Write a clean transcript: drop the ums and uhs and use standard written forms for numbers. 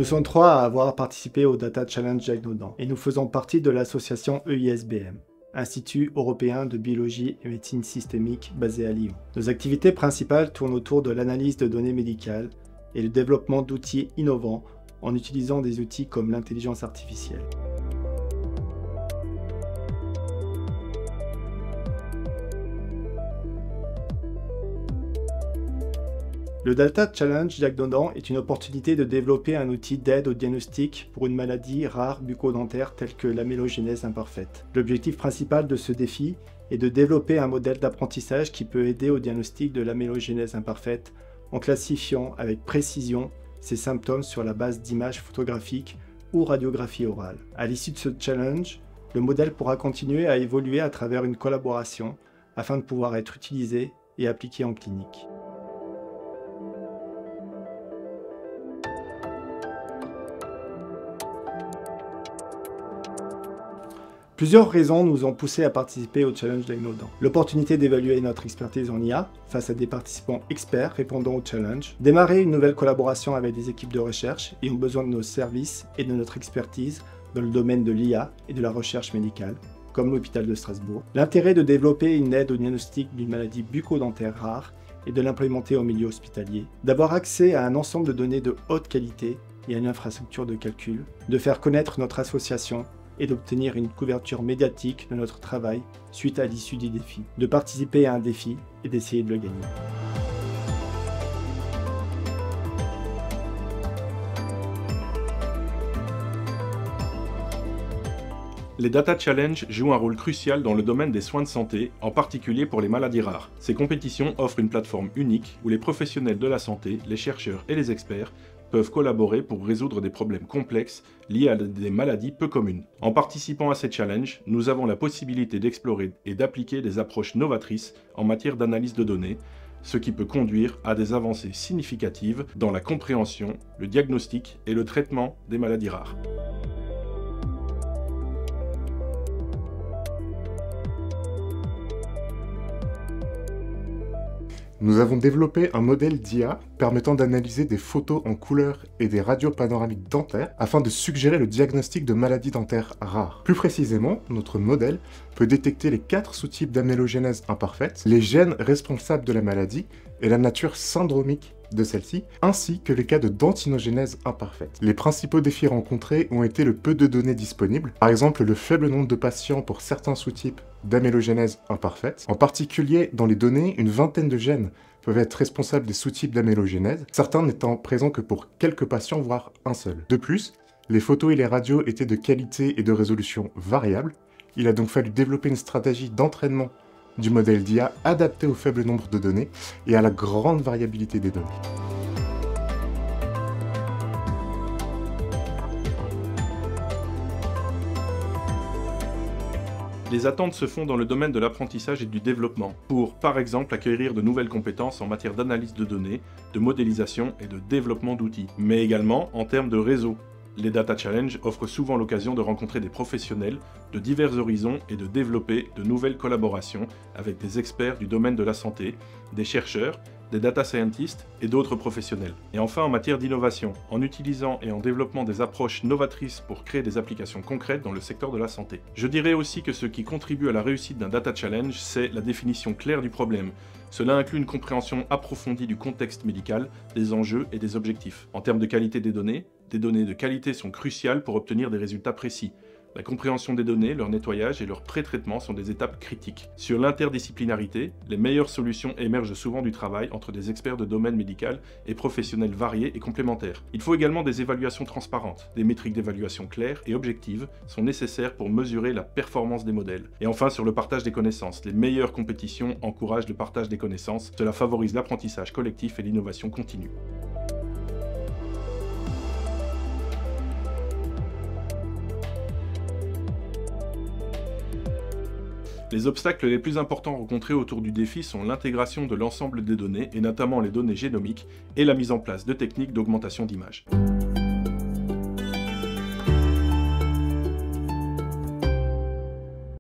Nous sommes 3 à avoir participé au Data Challenge Diagnodan et nous faisons partie de l'association EISBM, Institut européen de biologie et médecine systémique basé à Lyon. Nos activités principales tournent autour de l'analyse de données médicales et le développement d'outils innovants en utilisant des outils comme l'intelligence artificielle. Le Data Challenge Diagnodan est une opportunité de développer un outil d'aide au diagnostic pour une maladie rare bucco-dentaire telle que l'amélogénèse imparfaite. L'objectif principal de ce défi est de développer un modèle d'apprentissage qui peut aider au diagnostic de l'amélogénèse imparfaite en classifiant avec précision ses symptômes sur la base d'images photographiques ou radiographie orale. À l'issue de ce challenge, le modèle pourra continuer à évoluer à travers une collaboration afin de pouvoir être utilisé et appliqué en clinique. Plusieurs raisons nous ont poussé à participer au Challenge Diagnodan. L'opportunité d'évaluer notre expertise en IA face à des participants experts répondant au challenge, démarrer une nouvelle collaboration avec des équipes de recherche ayant besoin de nos services et de notre expertise dans le domaine de l'IA et de la recherche médicale, comme l'hôpital de Strasbourg, l'intérêt de développer une aide au diagnostic d'une maladie bucco-dentaire rare et de l'implémenter au milieu hospitalier, d'avoir accès à un ensemble de données de haute qualité et à une infrastructure de calcul, de faire connaître notre association et d'obtenir une couverture médiatique de notre travail suite à l'issue du défi, de participer à un défi et d'essayer de le gagner. Les Data Challenge jouent un rôle crucial dans le domaine des soins de santé, en particulier pour les maladies rares. Ces compétitions offrent une plateforme unique où les professionnels de la santé, les chercheurs et les experts peuvent collaborer pour résoudre des problèmes complexes liés à des maladies peu communes. En participant à ces challenges, nous avons la possibilité d'explorer et d'appliquer des approches novatrices en matière d'analyse de données, ce qui peut conduire à des avancées significatives dans la compréhension, le diagnostic et le traitement des maladies rares. Nous avons développé un modèle d'IA permettant d'analyser des photos en couleur et des radios panoramiques dentaires afin de suggérer le diagnostic de maladies dentaires rares. Plus précisément, notre modèle peut détecter les 4 sous-types d'amélogénèse imparfaite, les gènes responsables de la maladie et la nature syndromique de celle-ci, ainsi que les cas de dentinogénèse imparfaite. Les principaux défis rencontrés ont été le peu de données disponibles, par exemple le faible nombre de patients pour certains sous-types d'amélogénèse imparfaite. En particulier, dans les données, une vingtaine de gènes peuvent être responsables des sous-types d'amélogénèse, certains n'étant présents que pour quelques patients, voire un seul. De plus, les photos et les radios étaient de qualité et de résolution variables. Il a donc fallu développer une stratégie d'entraînement du modèle d'IA adapté au faible nombre de données et à la grande variabilité des données. Les attentes se font dans le domaine de l'apprentissage et du développement, pour, par exemple, acquérir de nouvelles compétences en matière d'analyse de données, de modélisation et de développement d'outils, mais également en termes de réseau. Les Data Challenge offrent souvent l'occasion de rencontrer des professionnels de divers horizons et de développer de nouvelles collaborations avec des experts du domaine de la santé, des chercheurs, des data scientists et d'autres professionnels. Et enfin en matière d'innovation, en utilisant et en développant des approches novatrices pour créer des applications concrètes dans le secteur de la santé. Je dirais aussi que ce qui contribue à la réussite d'un Data Challenge, c'est la définition claire du problème. Cela inclut une compréhension approfondie du contexte médical, des enjeux et des objectifs. En termes de qualité des données de qualité sont cruciales pour obtenir des résultats précis. La compréhension des données, leur nettoyage et leur pré-traitement sont des étapes critiques. Sur l'interdisciplinarité, les meilleures solutions émergent souvent du travail entre des experts de domaine médical et professionnels variés et complémentaires. Il faut également des évaluations transparentes. Des métriques d'évaluation claires et objectives sont nécessaires pour mesurer la performance des modèles. Et enfin, sur le partage des connaissances, les meilleures compétitions encouragent le partage des connaissances. Cela favorise l'apprentissage collectif et l'innovation continue. Les obstacles les plus importants rencontrés autour du défi sont l'intégration de l'ensemble des données, et notamment les données génomiques, et la mise en place de techniques d'augmentation d'image.